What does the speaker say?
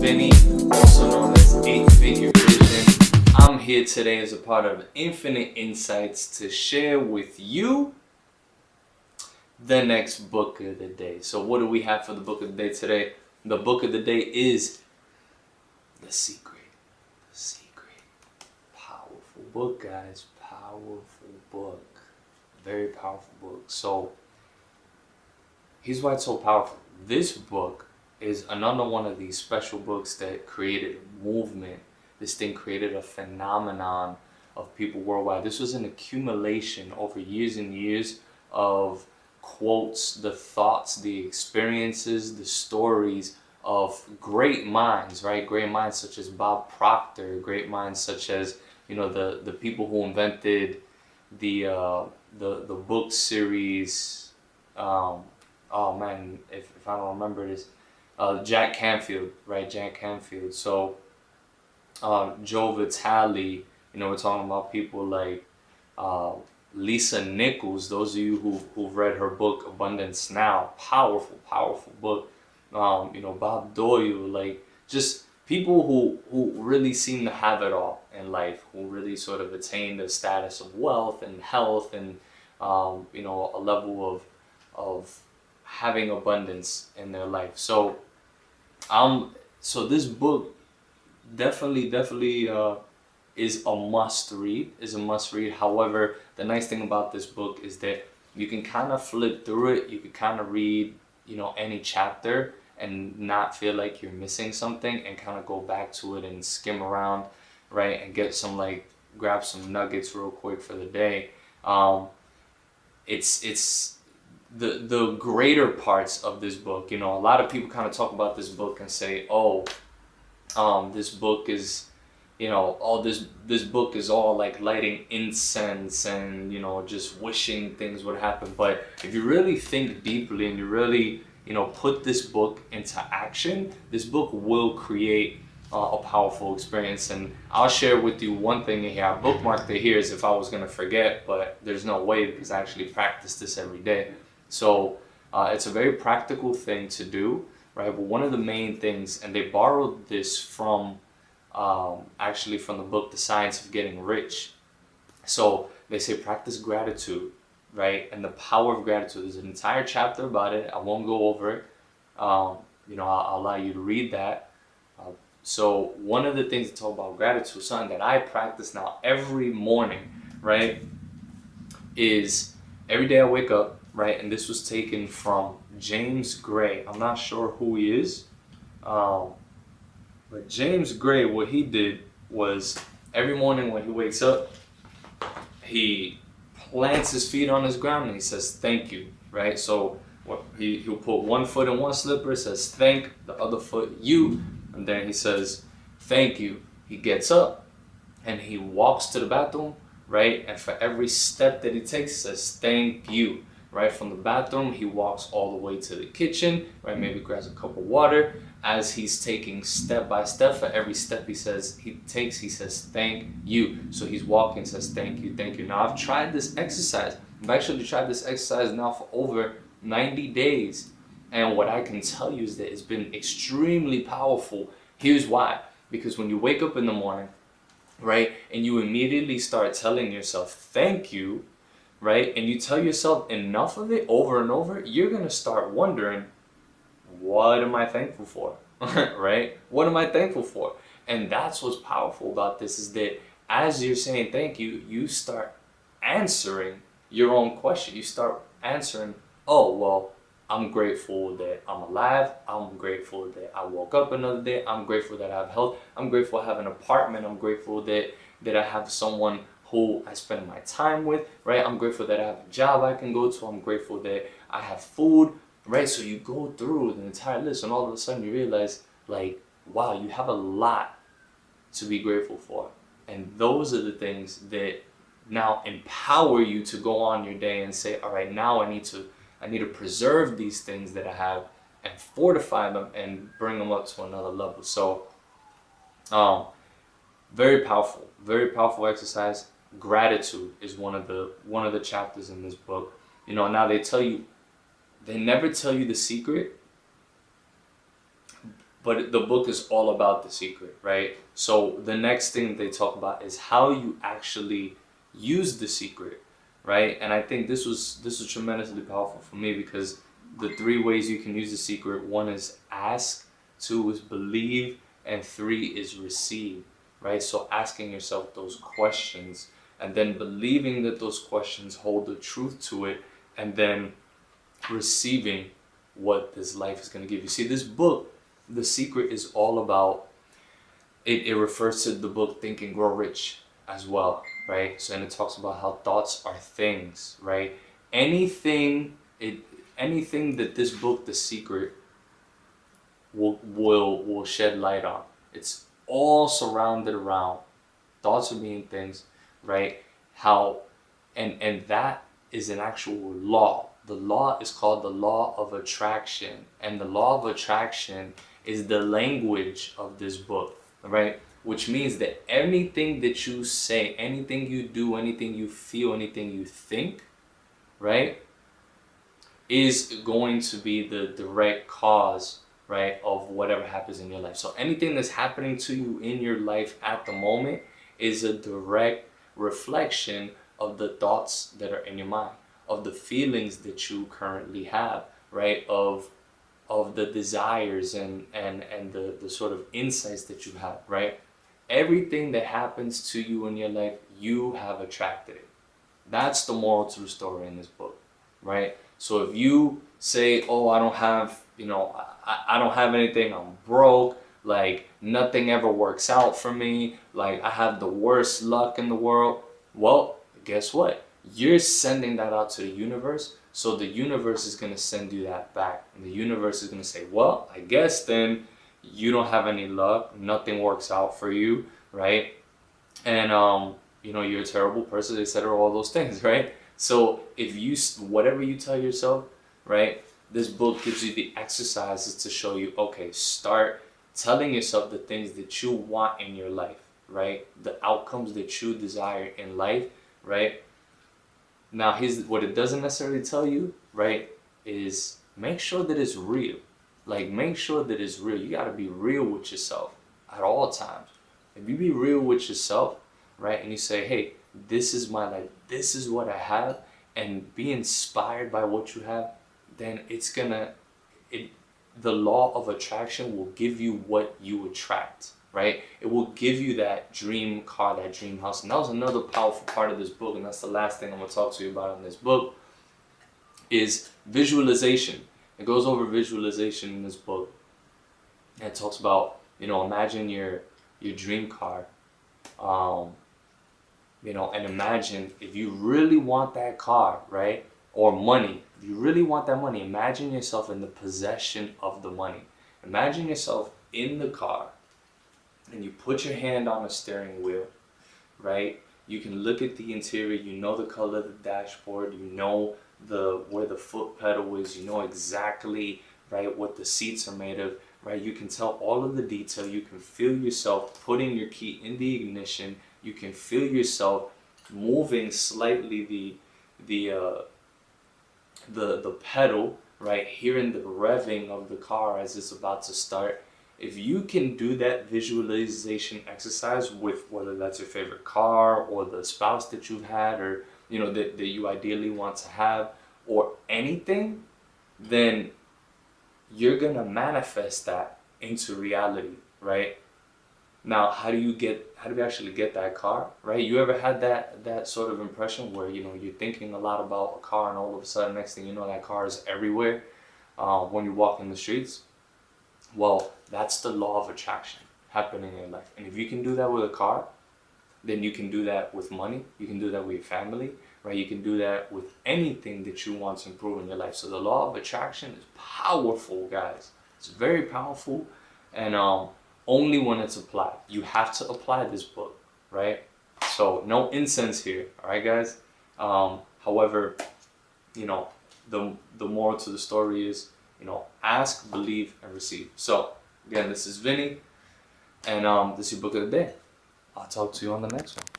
Vinny, also known as 8-Figure Vision. I'm here today as a part of Infinite Insights to share with you the next book of the day. So what do we have for the book of the day today? The book of the day is The Secret. The Secret. Powerful book, guys. Powerful book. Very powerful book. So here's why it's so powerful. This book is another one of these special books that created a movement. This thing created a phenomenon of people worldwide. This was an accumulation over years and years of quotes, the thoughts, the experiences, the stories of great minds, right? Great minds such as Bob Proctor, great minds such as, the people who invented the book series. Oh man, if I don't remember this, Jack Canfield, right? Jack Canfield. So Joe Vitale, we're talking about people like Lisa Nichols. Those of you who've read her book Abundance Now, powerful book. Bob Doyle, like just people who really seem to have it all in life, who really sort of attain the status of wealth and health and a level of having abundance in their life. So this book definitely is a must read. However, the nice thing about this book is that you can kind of flip through it. You can kind of read any chapter and not feel like you're missing something, and kind of go back to it and skim around, right, and get grab some nuggets real quick for the day. It's the greater parts of this book. A lot of people kind of talk about this book and say, this book is, this book is all like lighting incense and, just wishing things would happen. But if you really think deeply and you really, put this book into action, this book will create a powerful experience. And I'll share with you one thing here. I bookmarked it here as if I was going to forget, but there's no way because I actually practice this every day. So it's a very practical thing to do, right? But one of the main things, and they borrowed this from actually from the book The Science of Getting Rich. So they say practice gratitude, right? And the power of gratitude. There's an entire chapter about it. I won't go over it. I'll allow you to read that. So one of the things to talk about gratitude, something that I practice now every morning, right, is every day I wake up, right, and this was taken from James Gray. I'm not sure who he is, but James Gray, what he did was every morning when he wakes up, he plants his feet on his ground and he says thank you, right? So he'll put one foot in one slipper, says thank, the other foot you, and then he says thank you. He gets up and he walks to the bathroom, right? And for every step that he takes, he says thank you. Right, from the bathroom, he walks all the way to the kitchen, right? Maybe grabs a cup of water. As he's taking step by step, for every step he says thank you. So he's walking, says thank you. Now I've tried this exercise. I've actually tried this exercise now for over 90 days. And what I can tell you is that it's been extremely powerful. Here's why. Because when you wake up in the morning, right, and you immediately start telling yourself thank you, right, and you tell yourself enough of it over and over, you're going to start wondering, what am I thankful for? Right? What am I thankful for? And that's what's powerful about this, is that as you're saying thank you, you start answering your own question. You start answering, oh, well, I'm grateful that I'm alive. I'm grateful that I woke up another day. I'm grateful that I have health. I'm grateful I have an apartment. I'm grateful that I have someone who I spend my time with, right? I'm grateful that I have a job I can go to. I'm grateful that I have food, right? So you go through the entire list and all of a sudden you realize, like, wow, you have a lot to be grateful for. And those are the things that now empower you to go on your day and say, all right, now I need to preserve these things that I have and fortify them and bring them up to another level. So very powerful exercise. Gratitude is one of the chapters in this book. Now they never tell you the secret, but the book is all about the secret, right? So the next thing they talk about is how you actually use the secret, right? And I think this was tremendously powerful for me, because the three ways you can use the secret: one is ask, two is believe, and three is receive, right? So asking yourself those questions, and then believing that those questions hold the truth to it, and then receiving what this life is going to give you. See, this book, The Secret, is all about it. It refers to the book Think and Grow Rich as well, right? So, and it talks about how thoughts are things, right? Anything it anything that this book, The Secret, will shed light on. It's all surrounded around thoughts of being things, right? How and that is an actual law. The law is called the law of attraction, and the law of attraction is the language of this book, right? Which means that anything that you say, anything you do, anything you feel, anything you think, right, is going to be the direct cause, right, of whatever happens in your life. So anything that's happening to you in your life at the moment is a direct reflection of the thoughts that are in your mind, of the feelings that you currently have, right, of the desires and the sort of insights that you have, right? Everything that happens to you in your life, you have attracted it. That's the moral to the story in this book, right? So if you say, oh, I don't have, I don't have anything, I'm broke, like nothing ever works out for me, like I have the worst luck in the world, well, guess what? You're sending that out to the universe, so the universe is going to send you that back. And the universe is going to say, well, I guess then you don't have any luck, nothing works out for you, right? And you're a terrible person, etc., all those things, right? So if you, whatever you tell yourself, right, this book gives you the exercises to show you, okay, start telling yourself the things that you want in your life, right? The outcomes that you desire in life, right? Now, here's what it doesn't necessarily tell you, right, is make sure that it's real. Like, make sure that it's real. You got to be real with yourself at all times. If you be real with yourself, right, and you say, hey, this is my life, this is what I have, and be inspired by what you have, then the law of attraction will give you what you attract, right? It will give you that dream car, that dream house. And that was another powerful part of this book, and that's the last thing I'm going to talk to you about in this book, is visualization. It goes over visualization in this book. And it talks about, imagine your dream car. And imagine if you really want that car, right? Or money. If you really want that money, imagine yourself in the possession of the money. Imagine yourself in the car, and you put your hand on the steering wheel, right? You can look at the interior, you know the color of the dashboard, you know where the foot pedal is, you know exactly, right, what the seats are made of, right? You can tell all of the detail, you can feel yourself putting your key in the ignition, you can feel yourself moving slightly the pedal, right, hearing the revving of the car as it's about to start. If you can do that visualization exercise with whether that's your favorite car or the spouse that you've had, or that you ideally want to have, or anything, then you're gonna manifest that into reality, right? Now, how do you actually get that car, right? You ever had that sort of impression where you're thinking a lot about a car, and all of a sudden, next thing you know, that car is everywhere when you walk in the streets? Well, that's the law of attraction happening in your life. And if you can do that with a car, then you can do that with money. You can do that with your family, right? You can do that with anything that you want to improve in your life. So the law of attraction is powerful, guys. It's very powerful, and only when it's applied. You have to apply this book, right? So no incense here, all right, guys? However, the moral to the story is, ask, believe, and receive. So again, this is Vinny, and this is your book of the day. I'll talk to you on the next one.